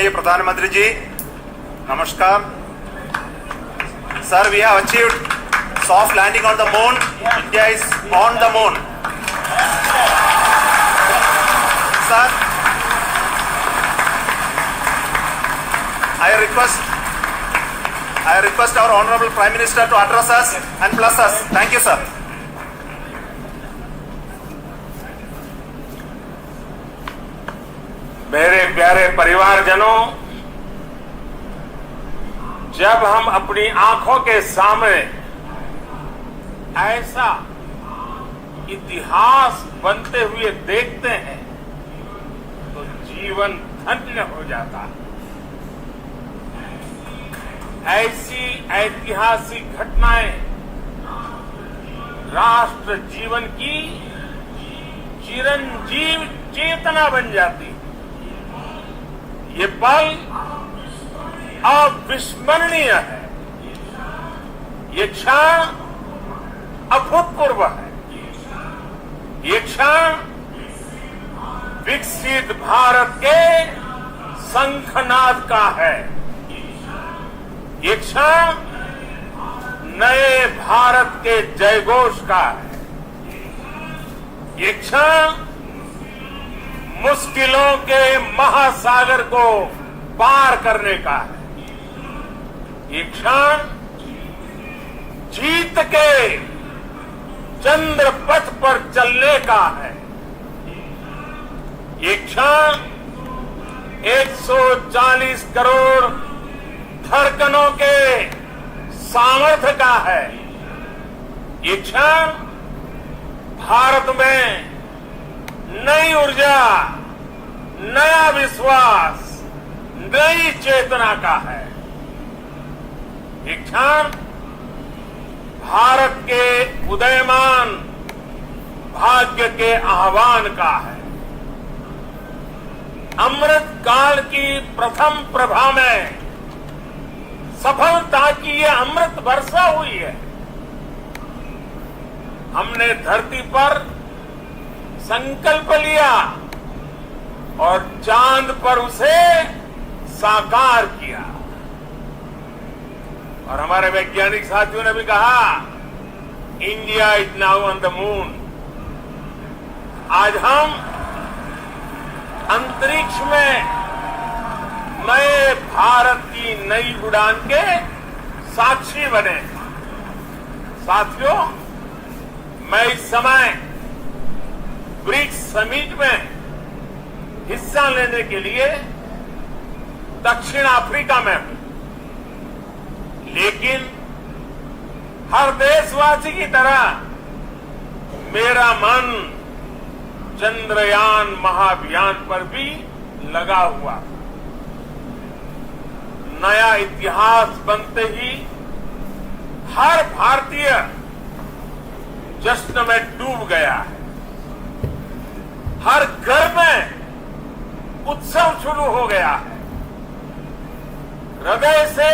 माननीय प्रधानमंत्री जी, नमस्कार। Sir, we have achieved soft landing on the moon. India is on the moon. Sir, I request our Honorable Prime Minister to address us and bless us. Thank you, sir. मेरे प्यारे परिवारजनों, जब हम अपनी आंखों के सामने ऐसा इतिहास बनते हुए देखते हैं तो जीवन धन्य हो जाता है। ऐसी ऐतिहासिक घटनाएं राष्ट्र जीवन की चिरंजीव चेतना बन जाती। ये पल अविस्मरणीय है। ये क्षण अभूतपूर्व है। ये क्षण विकसित भारत के शंखनाद का है। ये क्षण नए भारत के जयघोष का है। ये क्षण मुश्किलों के महासागर को पार करने का है। ये क्षण जीत के चंद्र पथ पर चलने का है। ये क्षण 140 करोड़ धड़कनों के सामर्थ्य का है। ये क्षण भारत में नई ऊर्जा, नया विश्वास, नई चेतना का है। ये क्षण भारत के उदयमान भाग्य के आह्वान का है। अमृत काल की प्रथम प्रभा में सफलता की ये अमृत वर्षा हुई है। हमने धरती पर संकल्प लिया और चांद पर उसे साकार किया। और हमारे वैज्ञानिक साथियों ने भी कहा, India is now on the moon. आज हम अंतरिक्ष में नए भारत की नई उड़ान के साक्षी बने। साथियों, मैं इस समय ब्रिक्स समिट में हिस्सा लेने के लिए दक्षिण अफ्रीका में हूं, लेकिन हर देशवासी की तरह मेरा मन चंद्रयान महाअभियान पर भी लगा हुआ। नया इतिहास बनते ही हर भारतीय जश्न में डूब गया है। हर घर में उत्सव शुरू हो गया है। हृदय से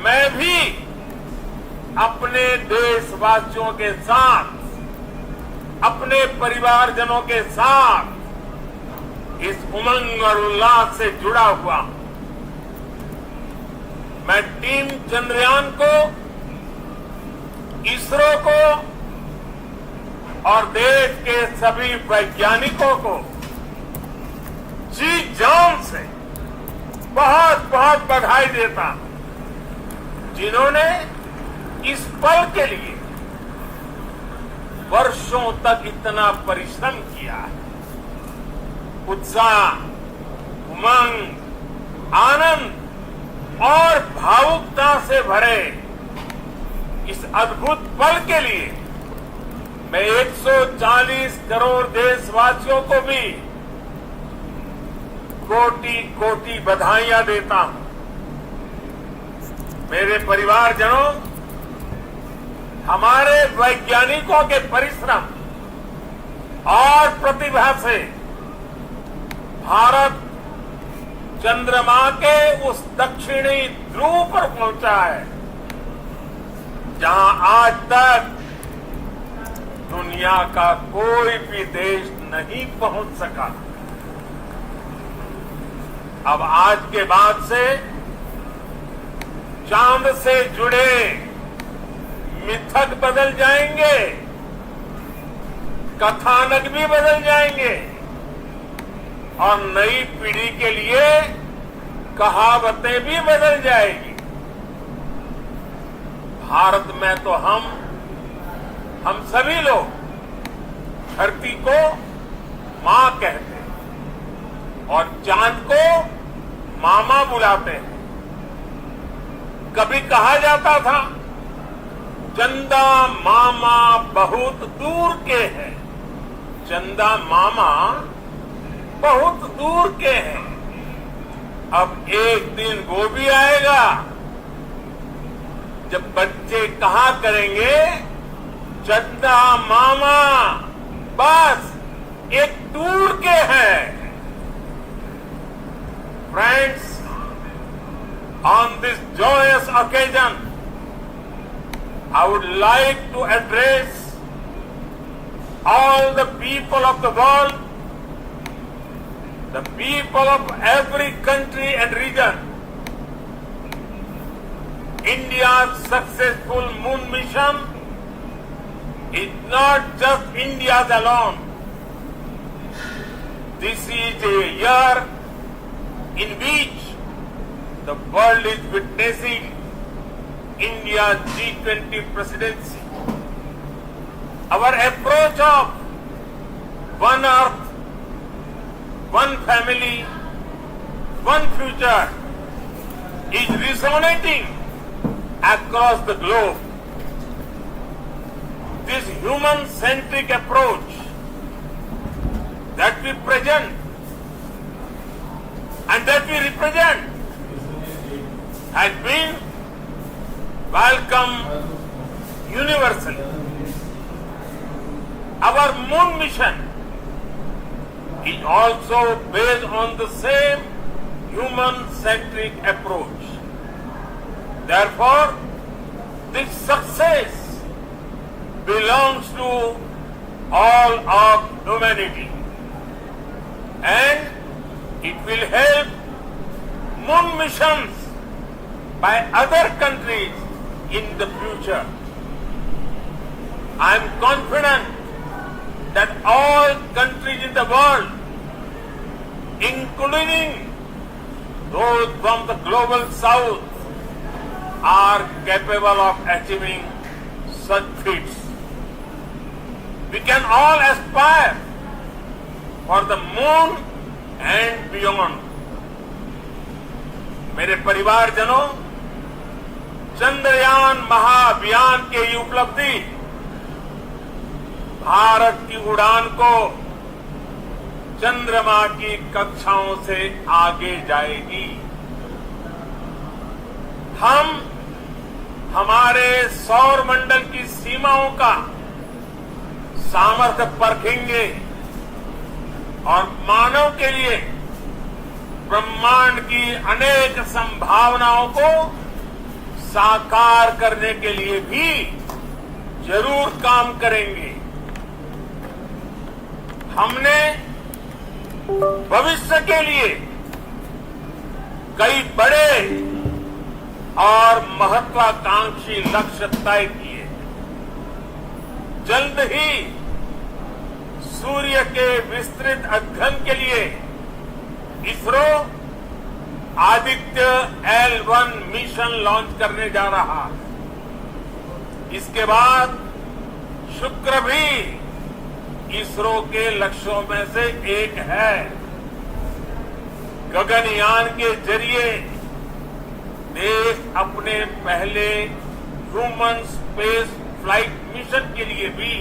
मैं भी अपने देशवासियों के साथ, अपने परिवारजनों के साथ इस उमंग और उल्लास से जुड़ा हुआ हूं। मैं टीम चंद्रयान को, इसरो को और देश के सभी वैज्ञानिकों को जी जान से बहुत बहुत बधाई देता हूं, जिन्होंने इस पल के लिए वर्षों तक इतना परिश्रम किया है। उत्साह, उमंग, आनंद और भावुकता से भरे इस अद्भुत पल के लिए मैं 140 करोड़ देशवासियों को भी कोटि कोटि बधाइयां देता हूं। मेरे परिवारजनों, हमारे वैज्ञानिकों के परिश्रम और प्रतिभा से भारत चंद्रमा के उस दक्षिणी ध्रुव पर पहुंचा है, जहां आज तक दुनिया का कोई भी देश नहीं पहुंच सका। अब आज के बाद से चांद से जुड़े मिथक बदल जाएंगे, कथानक भी बदल जाएंगे और नई पीढ़ी के लिए कहावतें भी बदल जाएगी। भारत में तो हम सभी लोग धरती को मां कहते हैं और चांद को मामा बुलाते हैं। कभी कहा जाता था चंदा मामा बहुत दूर के हैं, चंदा मामा बहुत दूर के हैं। अब एक दिन वो भी आएगा जब बच्चे कहा करेंगे चंदा मामा बस एक दूर के हैं। Friends, on this joyous occasion, I would like to address all the people of the world, the people of every country and region. India's successful moon mission is not just India's alone. This is a year in which the world is witnessing India's G20 presidency. Our approach of one earth, one family, one future is resonating across the globe. This human-centric approach that we present and that we represent has been welcomed universally. Our moon mission is also based on the same human-centric approach. Therefore, this success belongs to all of humanity, and it will help moon missions by other countries in the future. I am confident that all countries in the world, including those from the global south, are capable of achieving such feats. We can all aspire for the moon and beyond. मेरे परिवारजनों, चंद्रयान महाअभियान की ये उपलब्धि भारत की उड़ान को चंद्रमा की कक्षाओं से आगे जाएगी। हम हमारे सौर मंडल की सीमाओं का सामर्थ्य परखेंगे और मानव के लिए ब्रह्मांड की अनेक संभावनाओं को साकार करने के लिए भी जरूर काम करेंगे। हमने भविष्य के लिए कई बड़े और महत्वाकांक्षी लक्ष्य तय किए। जल्द ही सूर्य के विस्तृत अध्ययन के लिए ISRO Aditya L1 mission launch करने जा रहा है। इसके बाद शुक्र भी इसरो के लक्ष्यों में से एक है। गगनयान के जरिए देश अपने पहले ह्यूमन स्पेस फ्लाइट मिशन के लिए भी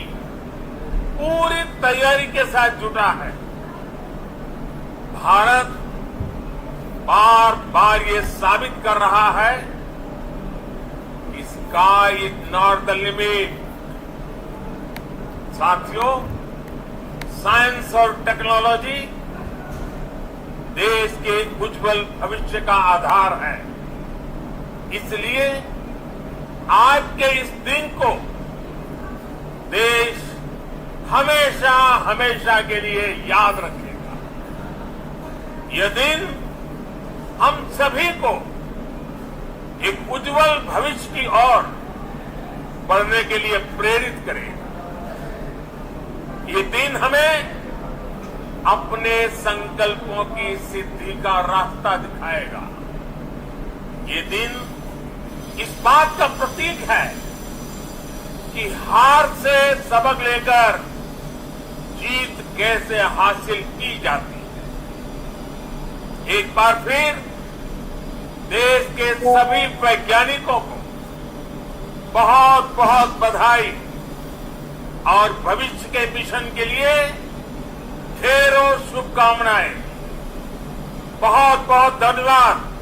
पूरी तैयारी के साथ जुटा है। भारत बार बार ये साबित कर रहा है कि sky is not the limit. साथियों, साइंस और टेक्नोलॉजी देश के उज्जवल भविष्य का आधार है। इसलिए आज के इस दिन को देश हमेशा हमेशा के लिए याद रखेगा। यह दिन हम सभी को एक उज्जवल भविष्य की ओर बढ़ने के लिए प्रेरित करेगा। ये दिन हमें अपने संकल्पों की सिद्धि का रास्ता दिखाएगा। ये दिन इस बात का प्रतीक है कि हार से सबक लेकर जीत कैसे हासिल की जाती है। एक बार फिर देश के सभी वैज्ञानिकों को बहुत बहुत बधाई और भविष्य के मिशन के लिए ढेरों शुभकामनाएं। बहुत बहुत धन्यवाद।